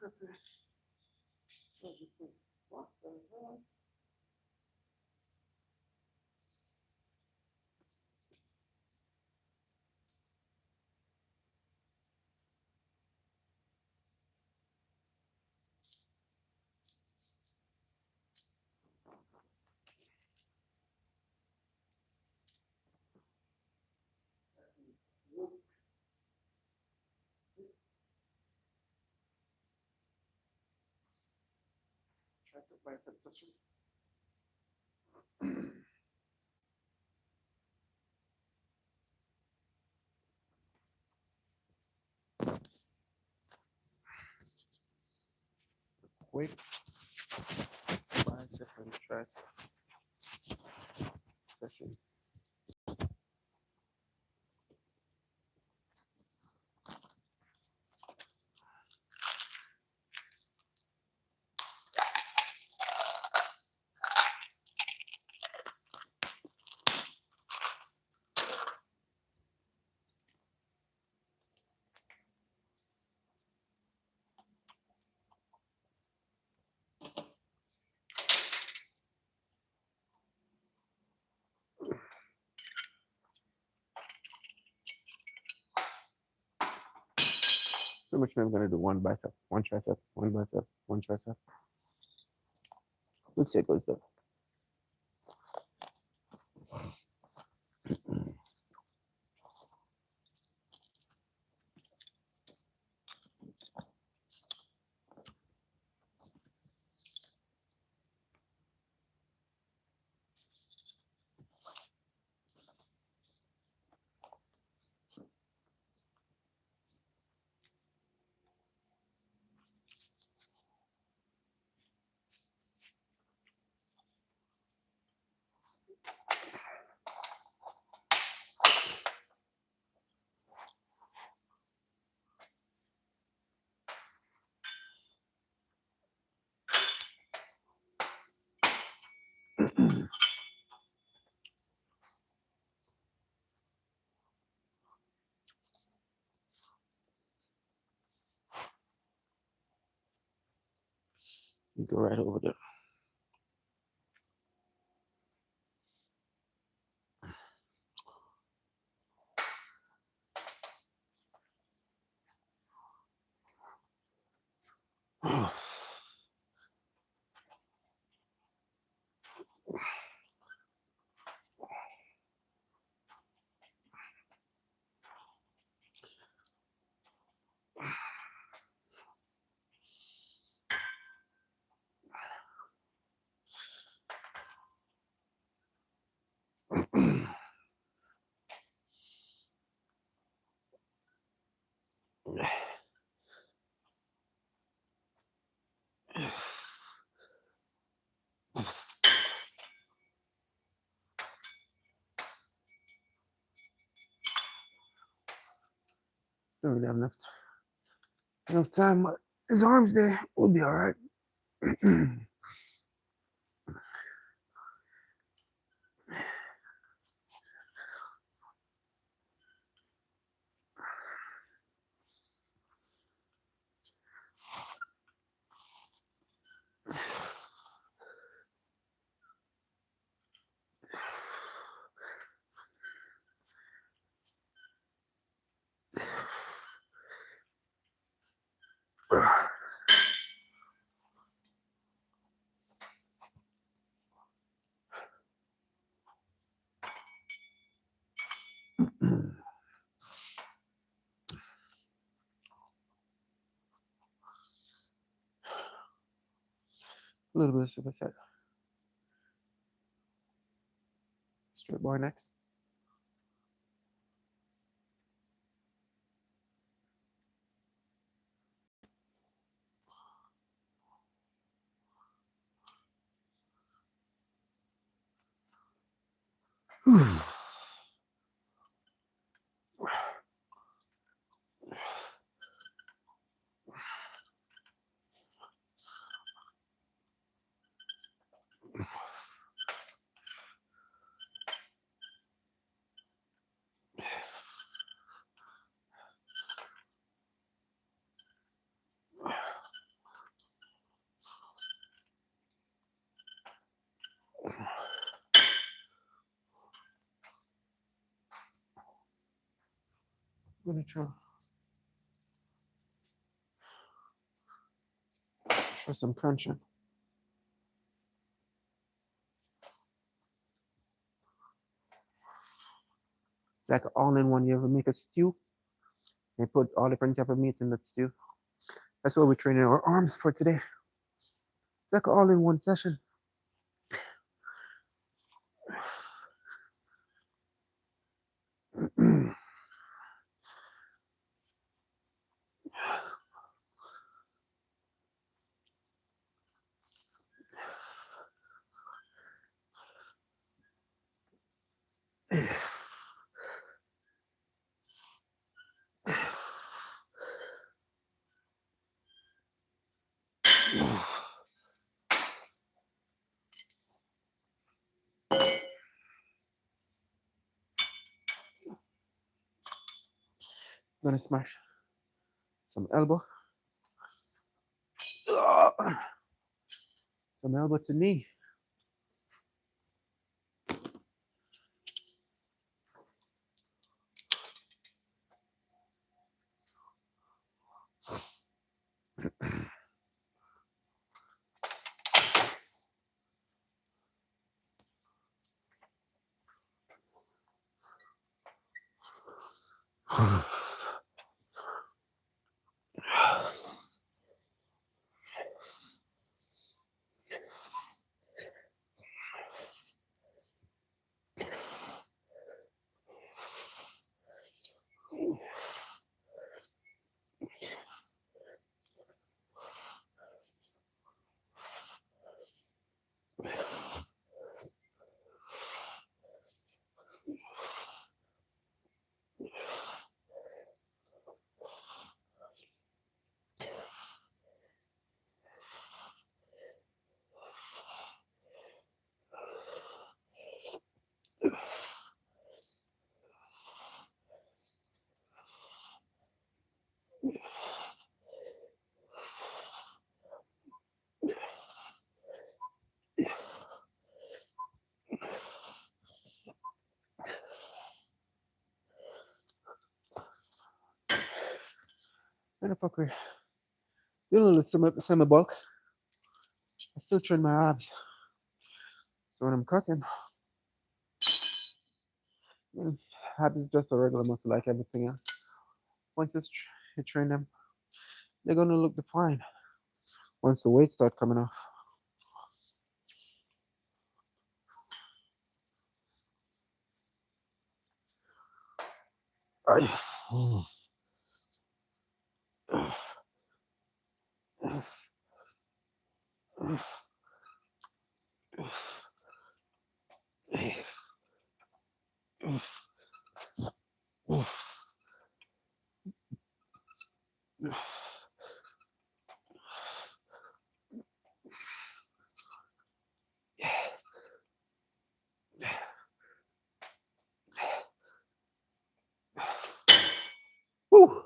forgot to. What is this? What the hell? Tricep bicep session. Quick bicep and tricep session. Pretty much I'm gonna do one bicep, one tricep, one bicep, one tricep. Let's see how it goes though. You go right over there. Don't really have enough time. His arms there. We'll be all right. A little bit of superset. Straight bar next. gonna try some crunching. It's like all in one. You ever make a stew? They put all different type of meat in that stew. That's what we're training our arms for today. It's like all in one session. Gonna smash some elbow. Some elbow to knee. And a fucker. Do a little semi bulk. I still train my abs. So when I'm cutting, abs is just a regular muscle like everything else. Once you train them, they're gonna look defined. Once the weight start coming off. Woo.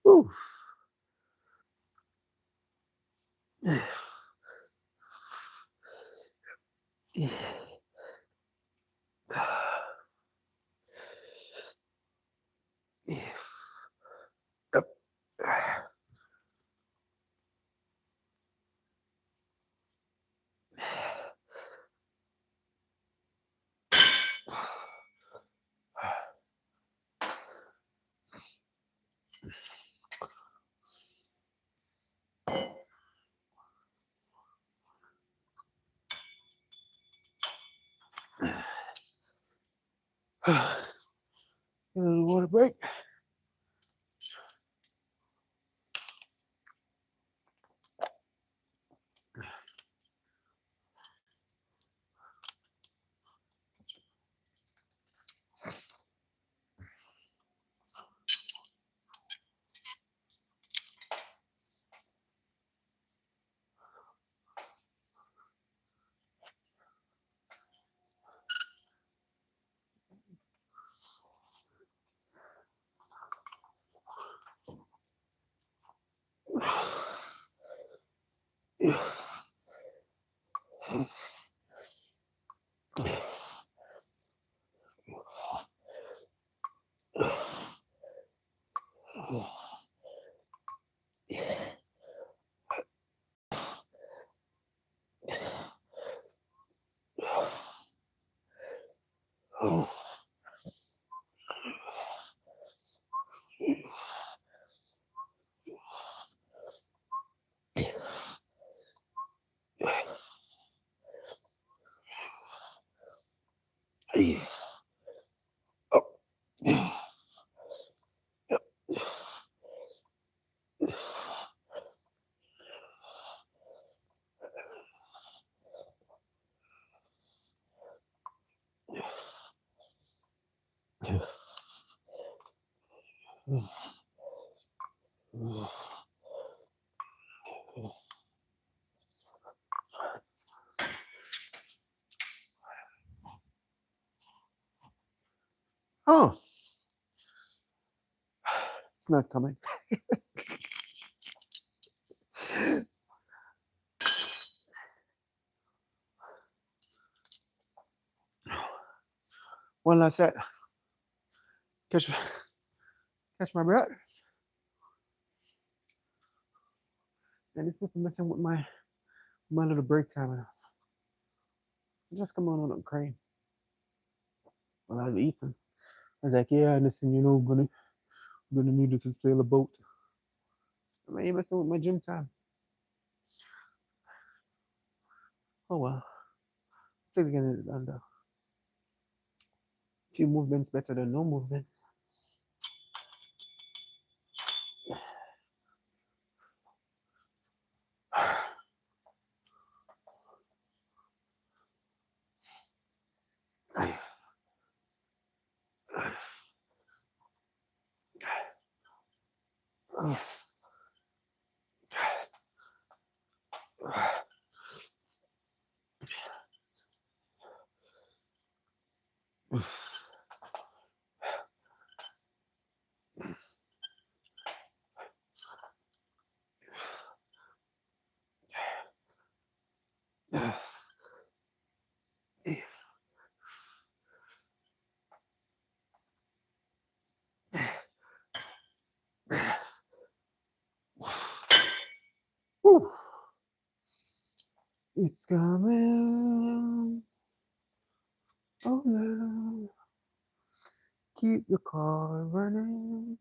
Woo. Get a little water break. Oh, it's not coming. One last set. Catch my breath. And these people messing with my little break time. Just come on a crane. While I was eating. I was like, yeah, listen, gonna need it to sail a boat. I mean, you messing with my gym time. Oh well. Still getting it done though. Few movements better than no movements. Whew. It's coming. Oh no. Keep the car running.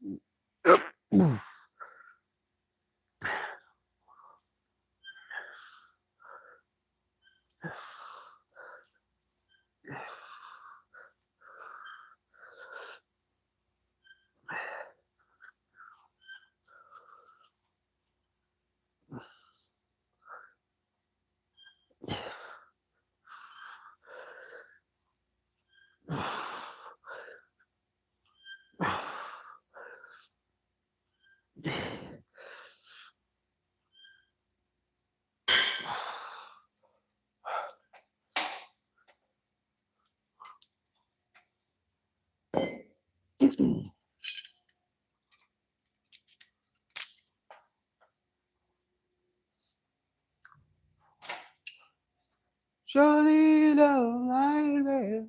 Surely love I will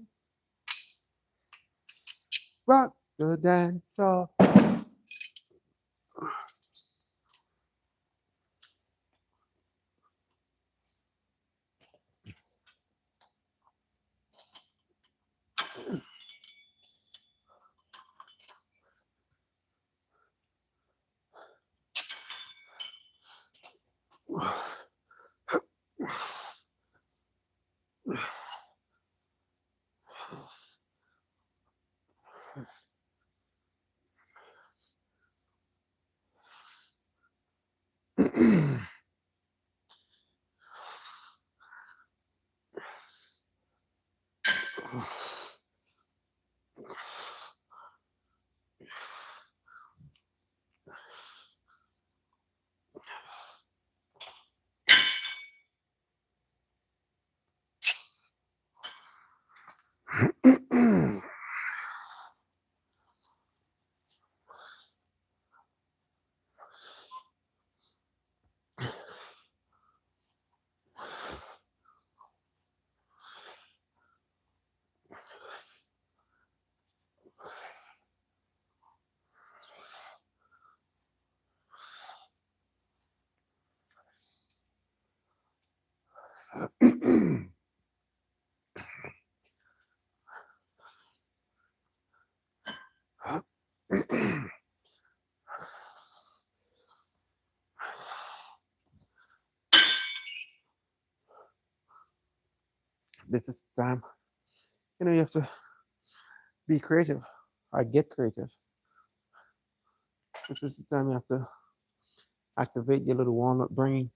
rock the dance off. This is time. You have to be creative or get creative. This is the time you have to activate your little walnut brain.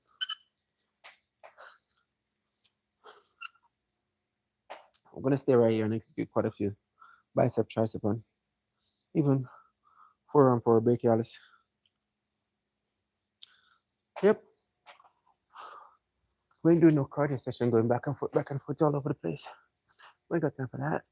I'm gonna stay right here and execute quite a few bicep, tricep, and even forearm for brachialis. Yep. We ain't doing no cardio session going back and forth all over the place. We ain't got time for that.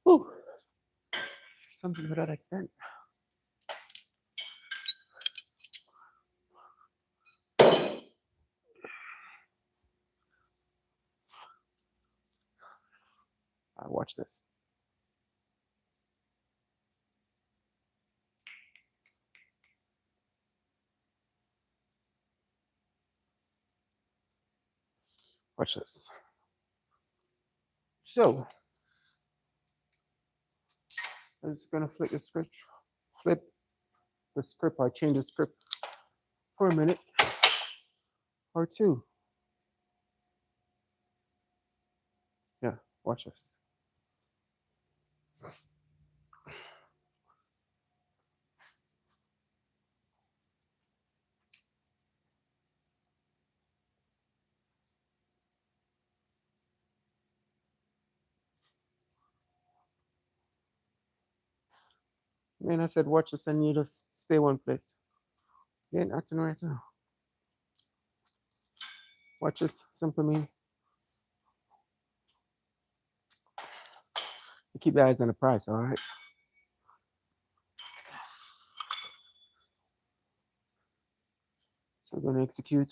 Whew. Something to that extent. Watch this. Watch this. So, I'm just gonna flip the script or change the script for a minute or two. Yeah, watch this. Man, I said watch this and you just stay one place. You ain't acting right now. Watch this, simple mean. You keep your eyes on the price, all right? So I'm gonna execute.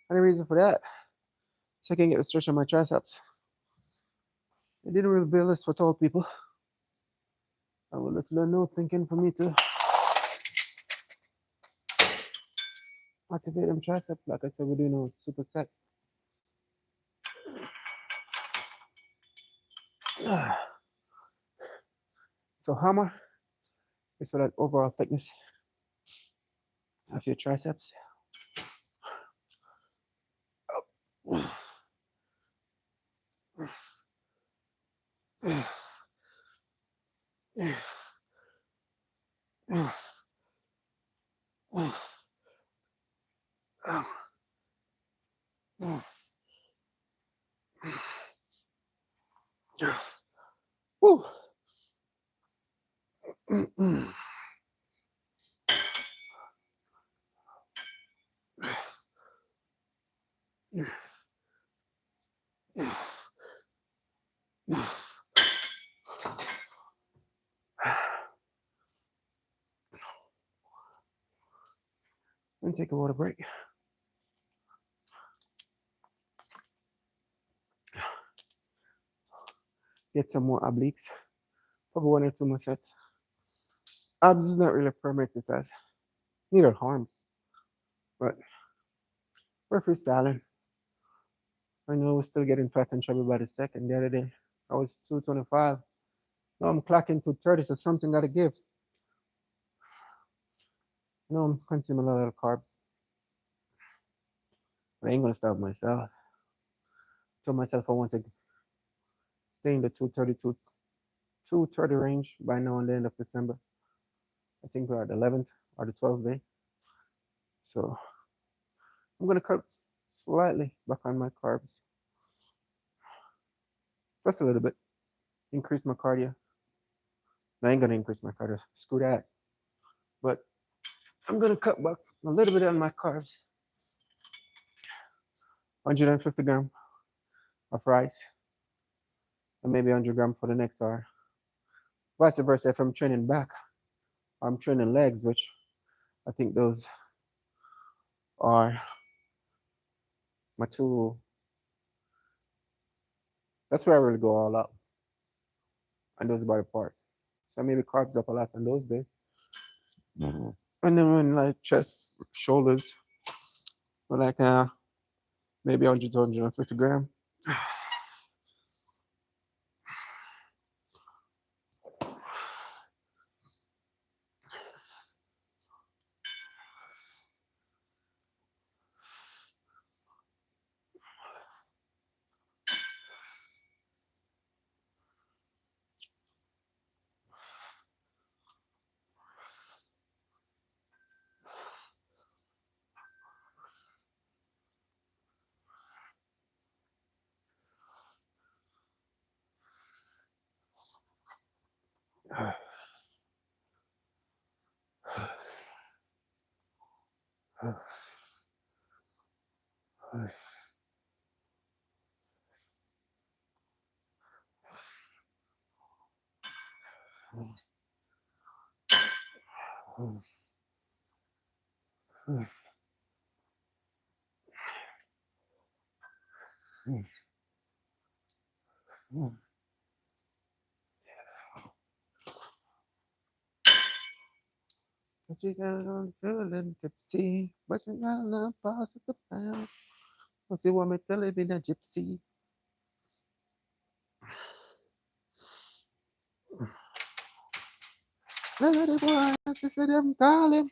Any reason for that? So I can get the stretch on my triceps. I didn't really build this for tall people. I will let you know thinking for me to activate them triceps. Like I said, we're doing a superset. So hammer is for that overall thickness of your triceps. Woo. And take a water break. Get some more obliques. Probably 1 or 2 more sets. Abs is not really a primary exercise. Neither arms. But we're freestyling. I know we're still getting fat and chubby by the second. The other day, I was 225. Now I'm clocking 230, so something got to give. You know, I'm consuming a lot of carbs. But I ain't going to stop myself. Told myself I want to stay in the 230 range by now and the end of December. I think we're at the 11th or the 12th day. So I'm going to cut slightly back on my carbs. Just a little bit. Increase my cardio. I ain't going to increase my cardio. Screw that. But I'm going to cut back a little bit on my carbs. 150 gram of rice and maybe 100 gram for the next hour. Vice versa, if I'm training back, I'm training legs, which I think those are my two. That's where I really go all out. And those body part. So maybe carbs up a lot on those days. Mm-hmm. And then when like chest, shoulders, or like maybe 100 to 150 gram. But you got on feeling tipsy, but you're not positive now. Don't see what me tell you, been a gypsy. Let it boy, I said I'm calling.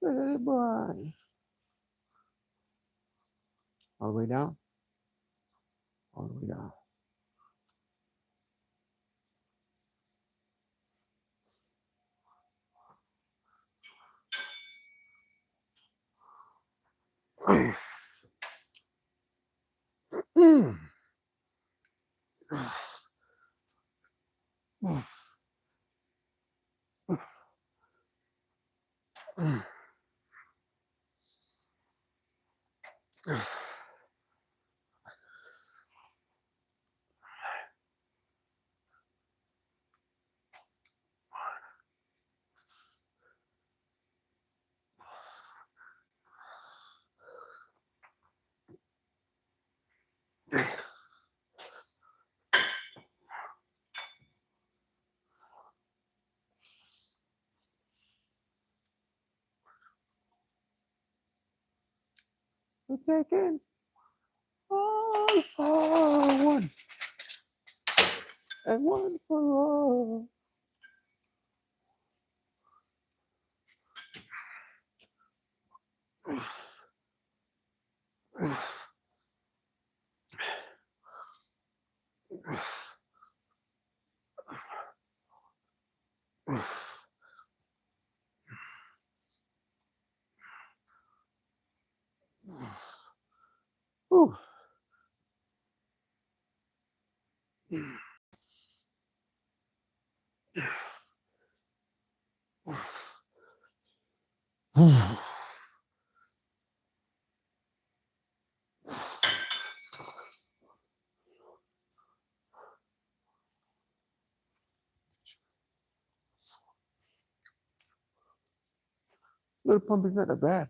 Let it boy. All the way down. All the way down. We're taking all for one and one for all. Ooh. Little pump is not that bad.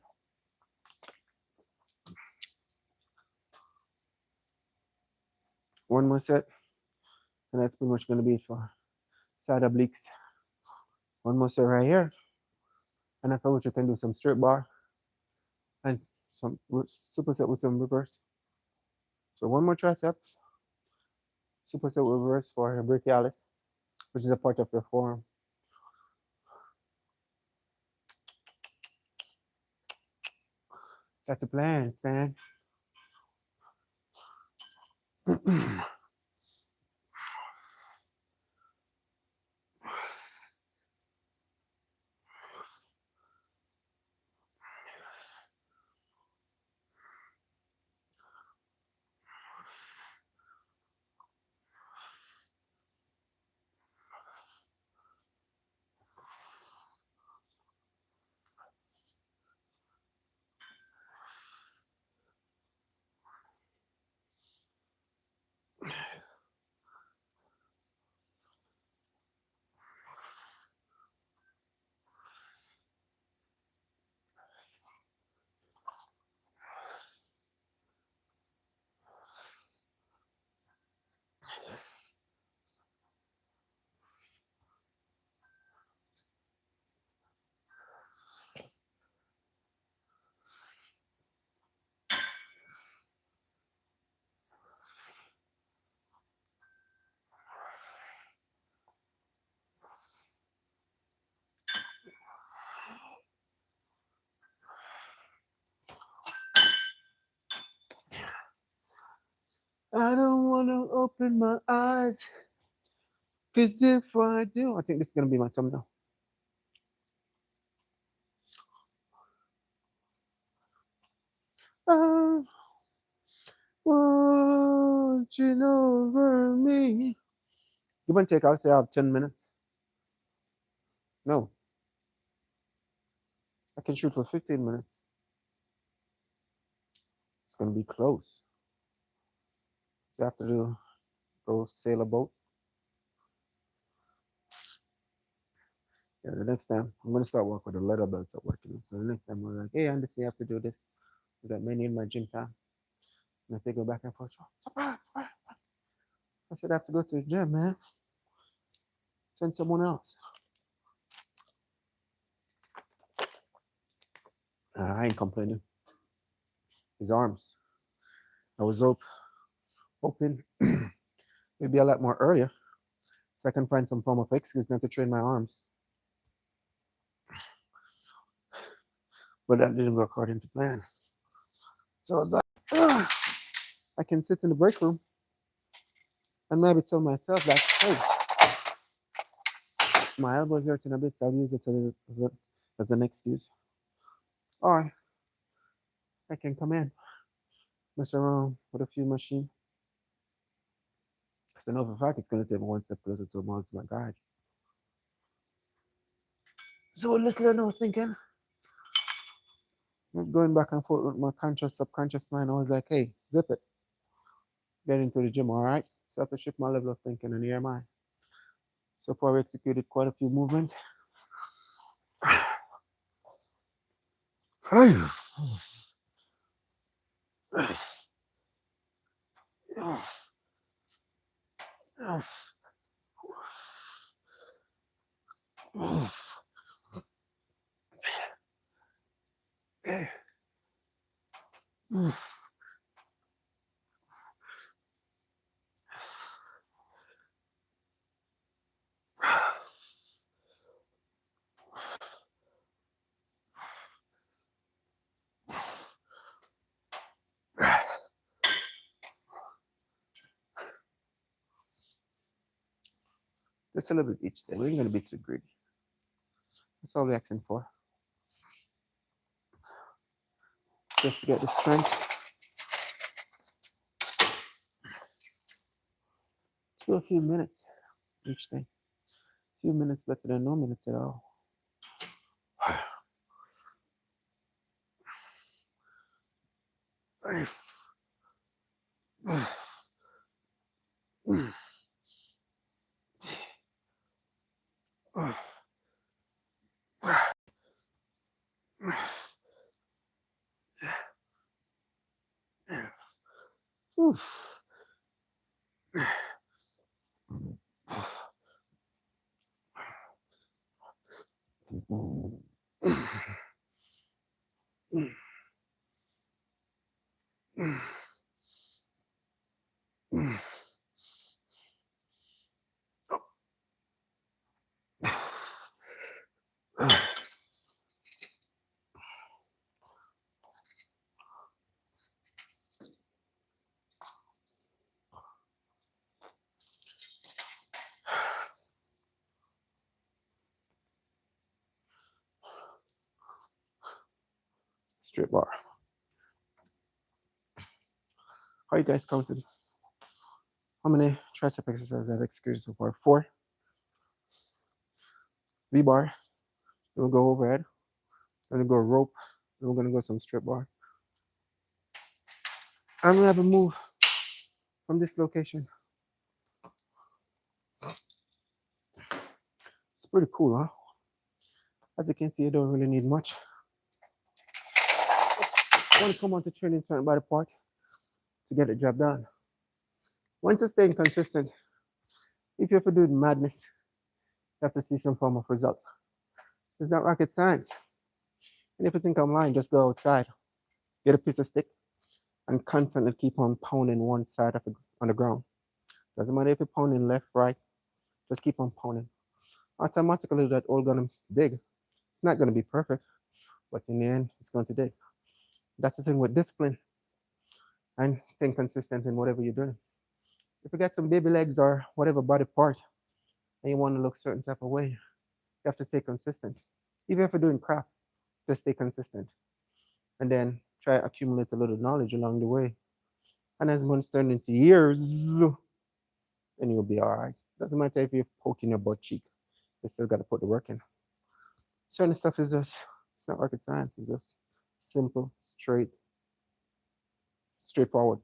One more set, and that's pretty much going to be it for side obliques. One more set right here, and after which you can do some straight bar and some superset with some reverse. So one more triceps, superset with reverse for the brachialis, which is a part of your forearm. That's a plan, Stan. I don't want to open my eyes, cause if I do, I think this is gonna be my thumbnail. I watching over me. Give and take, I'll say I have 10 minutes. No, I can shoot for 15 minutes. It's gonna be close. So I have to go sail a boat. Yeah, the next time I'm gonna start work with the leather belts at work. So the next time we're like, hey, Andy, you have to do this. That may need my gym time. And if they go back and forth, I said I have to go to the gym, man. Send someone else. I ain't complaining. His arms. I was hoping maybe a lot more earlier, so I can find some form of excuse not to train my arms. But that didn't go according to plan. So I was like, I can sit in the break room and maybe tell myself that, hey, my elbow's hurting a bit, so I'll use it as an excuse. Or I can come in, mess around with a few machines. Because I know for a fact it's going to take me one step closer to a my guide. So little I know thinking, going back and forth with my conscious, subconscious mind, I was like, hey, zip it. Get into the gym, all right? So I have to shift my level of thinking and here am I. So far, we executed quite a few movements. Just a little bit each day. We ain't gonna be too greedy. That's all we're asking for. Just to get the strength. Do a few minutes each day. A few minutes better than no minutes at all. Straight bar. How you guys counted? How many tricep exercises I've executed so far? 4. V-bar. Then we'll go overhead. Then we'll go rope. Then we're gonna go some straight bar. I'm gonna have a move from this location. It's pretty cool, huh? As you can see, you don't really need much. I want to come on to training certain body part to get the job done. Once you're staying consistent, if you have to do madness, you have to see some form of result. It's not rocket science. And if you think I'm lying, just go outside, get a piece of stick, and constantly keep on pounding one side of on the ground. Doesn't matter if you're pounding left, right, just keep on pounding. Automatically, that all gonna dig. It's not gonna be perfect, but in the end, it's going to dig. That's the thing with discipline and staying consistent in whatever you're doing. If you got some baby legs or whatever body part and you want to look certain type of way, you have to stay consistent. Even if you're doing craft, just stay consistent. And then try to accumulate a little knowledge along the way. And as months turn into years, then you'll be all right. Doesn't matter if you're poking your butt cheek, you still got to put the work in. Certain stuff is just, it's not rocket science, it's just simple, straightforward.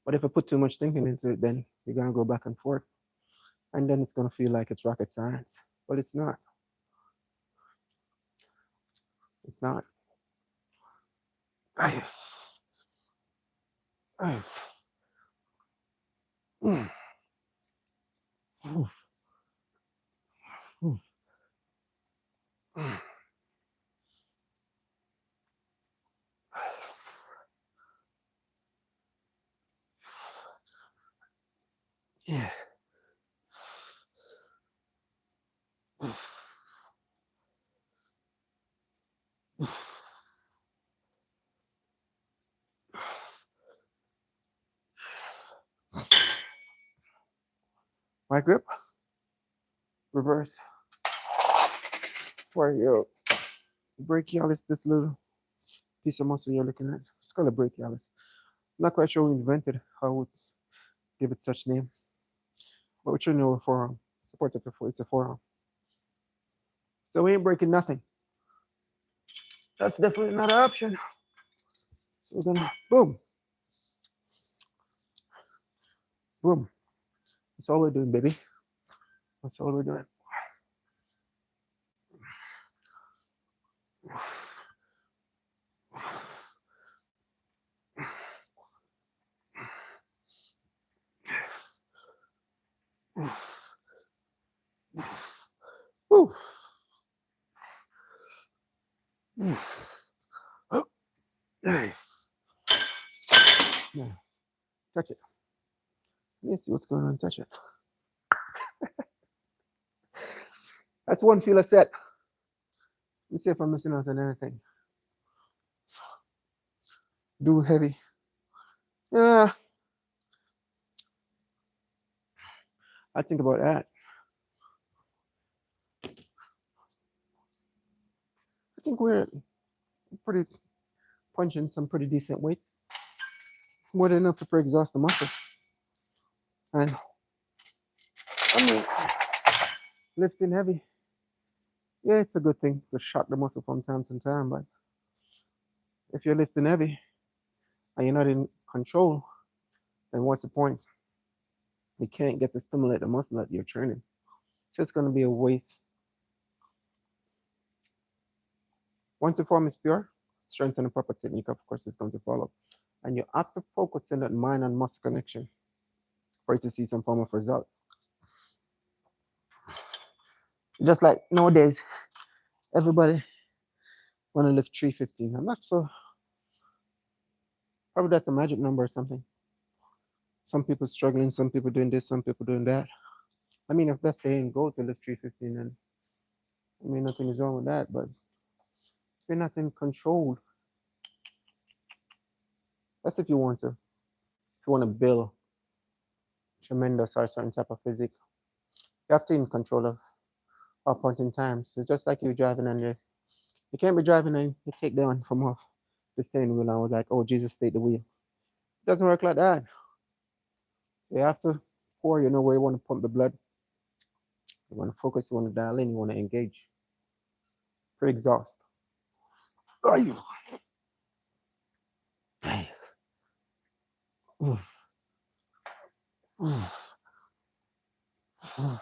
But if I put too much thinking into it, then you're going to go back and forth. And then it's going to feel like it's rocket science. But it's not. It's not. Ay. Ay. Mm. Oof. Oof. Mm. Yeah. Oof. Oof. My grip, reverse. For your brachialis, this little piece of muscle you're looking at, it's called a brachialis. I'm not quite sure who invented how would give it such name, but we should know a forearm. Support of the foot, it's a forearm. So we ain't breaking nothing. That's definitely not an option. So we're gonna boom, boom. That's all we're doing, baby. That's all we're doing. Woo. Hey. Yeah. Touch it. Let's see what's going on. Touch it. That's one feel set. Let me see if I'm missing out on anything. Do heavy. Yeah. I think about that. I think we're pretty punching some pretty decent weight. It's more than enough to exhaust the muscle. And I mean, lifting heavy, yeah, it's a good thing to shock the muscle from time to time. But if you're lifting heavy and you're not in control, then what's the point? You can't get to stimulate the muscle that you're training. It's just going to be a waste. Once the form is pure, strength and the proper technique, of course, is going to follow. And you have to focus on that mind and muscle connection. for you to see some form of result. Just like nowadays, everybody want to lift 315. I'm not so, probably that's a magic number or something. Some people struggling, some people doing this, some people doing that. I mean, if that's the end goal to lift 315, then I mean, nothing is wrong with that. But if you're not in control, that's if you want to. If you want to build tremendous or certain type of physique, you have to be in control of our point in time. So it's just like you driving and you can't be driving and you take the one from off the steering wheel and I was like, oh, Jesus, take the wheel. It doesn't work like that. You have to pour, you know, where you want to pump the blood. You want to focus, you want to dial in, you want to engage. Pre-exhaust. Ay. Ay. Oof. Oof. Oof.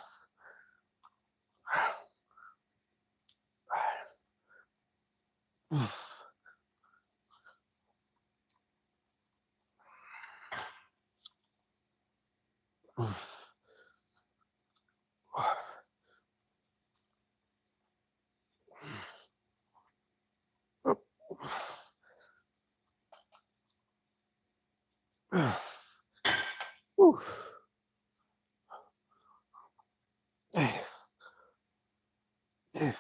Oof. Oof. Ay. Ay.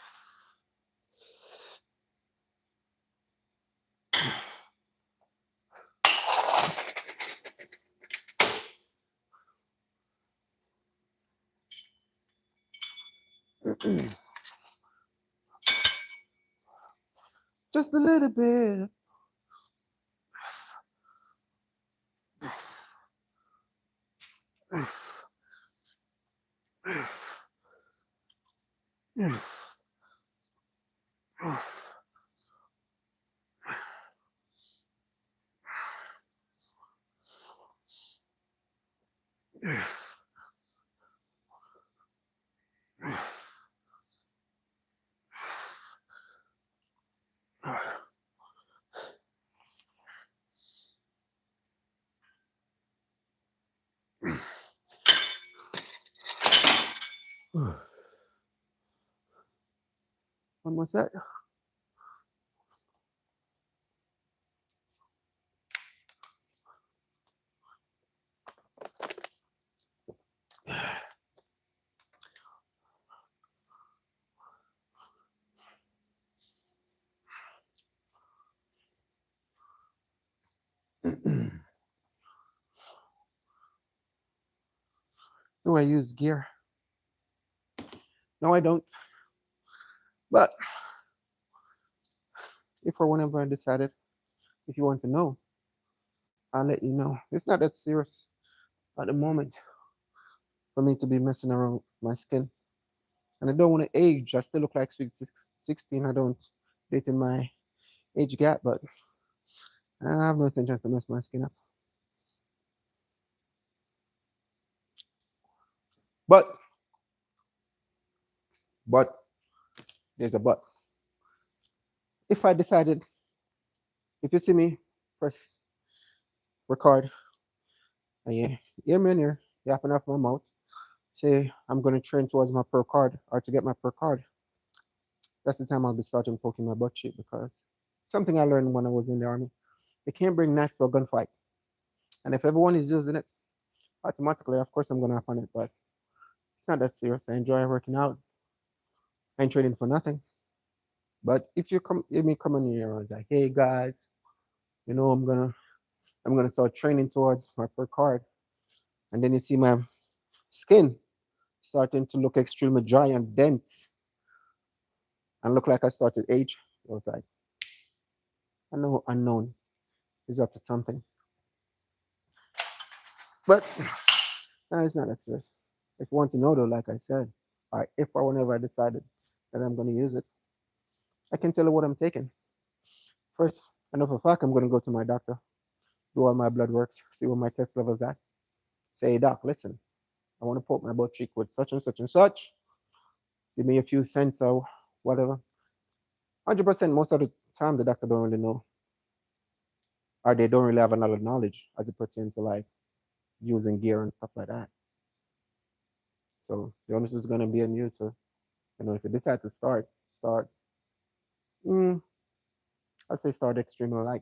Just a little bit. One more set. Do I use gear? No, I don't. But if or whenever I decided, if you want to know, I'll let you know. It's not that serious at the moment for me to be messing around with my skin. And I don't want to age. I still look like sweet 16. I don't date in my age gap, but I have no intention to mess my skin up. But, but, there's a but. If I decided, if you see me press record, and you hear me in here, yapping off my mouth, say I'm going to train towards my pro card or to get my pro card, that's the time I'll be starting poking my butt cheek because something I learned when I was in the army. You can't bring knife to a gunfight. And if everyone is using it, automatically, of course, I'm going to hop on it. But it's not that serious. I enjoy working out. I ain't training for nothing. But if you come, if me coming here, I was like, hey guys, you know, I'm gonna start training towards my pro card, and then you see my skin starting to look extremely dry and dense, and look like I started age. I was like, I know unknown is up to something, but no, it's not that serious. If you want to know though, like I said, or if or whenever I decided that I'm gonna use it, I can tell you what I'm taking. First, I know for a fact I'm gonna go to my doctor, do all my blood works, see where my test levels at. Say, hey, doc, listen, I want to poke my butt cheek with such and such and such. Give me a few cents or whatever. 100% most of the time the doctor don't really know, or they don't really have a lot of knowledge as it pertains to like using gear and stuff like that. So the onus is going to be on you to, if you decide to start, mm, I'd say start extremely light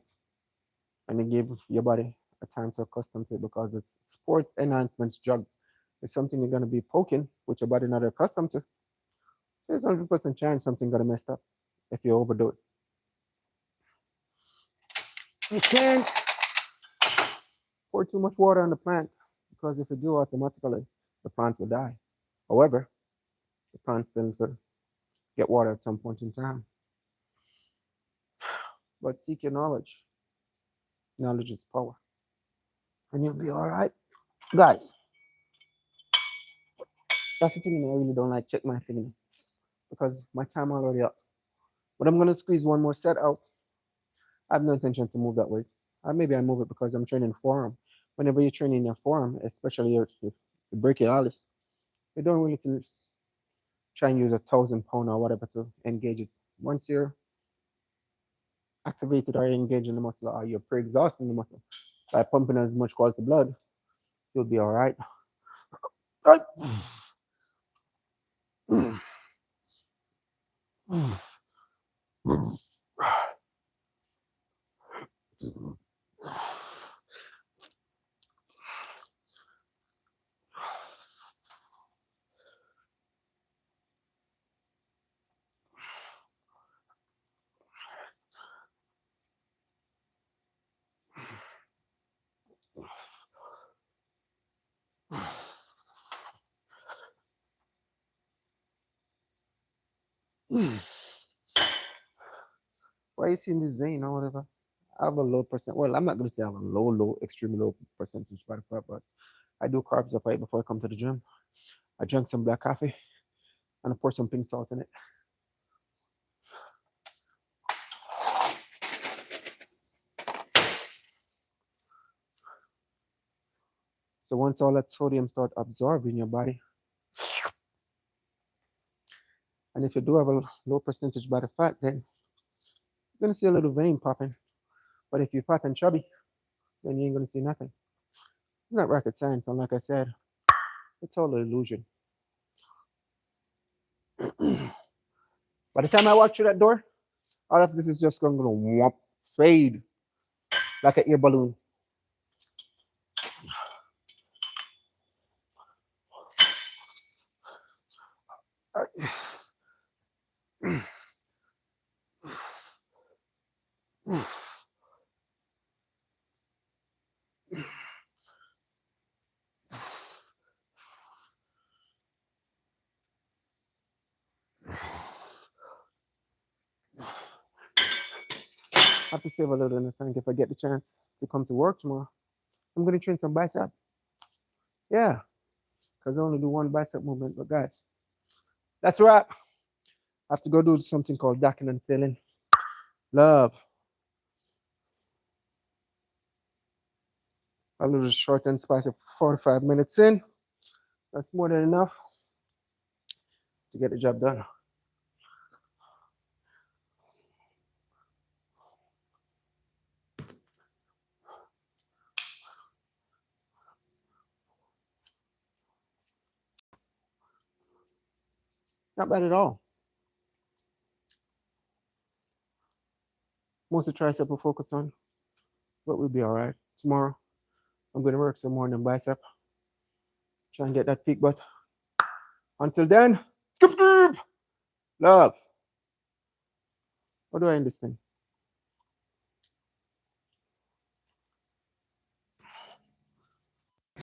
and then give your body a time to accustom to it because it's sports enhancements drugs. It's something you're going to be poking with your body not accustomed to. So there's 100% chance something going to mess up if you overdo it. You can't pour too much water on the plant because if you do, automatically the plant will die. However, the plant still to get water at some point in time. But seek your knowledge. Knowledge is power. And you'll be all right. Guys, that's the thing I really don't like. Check my thing because my time already up. But I'm going to squeeze one more set out. I have no intention to move that weight. Maybe I move it because I'm training forearm. Whenever you're training your forearm, especially your brachialis, you don't really try and use 1,000 pound or whatever to engage it. Once you're activated or engaging the muscle or you're pre-exhausting the muscle by pumping as much quality blood, you'll be all right. Why are you seeing this vein or whatever? I have a low percent. Well, I'm not going to say I have a low, extremely low percentage body fat, but I do carbs up right before I come to the gym. I drink some black coffee and I pour some pink salt in it. So once all that sodium start absorbing your body, and if you do have a low percentage body fat, then you're going to see a little vein popping. But if you're fat and chubby, then you ain't going to see nothing. It's not rocket science, and like I said, it's all an illusion. By the time I walk through that door, all of this is just going to fade like an air balloon. I have to save a little in the tank if I get the chance to come to work tomorrow. I'm going to train some bicep. Yeah, because I only do one bicep movement. But guys, that's a wrap. I have to go do something called docking and sailing. Love. A little short and spicy 45 minutes in. That's more than enough to get the job done. Not bad at all. Most of the tricep will focus on, but we'll be all right. Tomorrow, I'm going to work some more on the bicep. Try and get that peak butt. Until then, skip, skip. Love. How do I end this thing?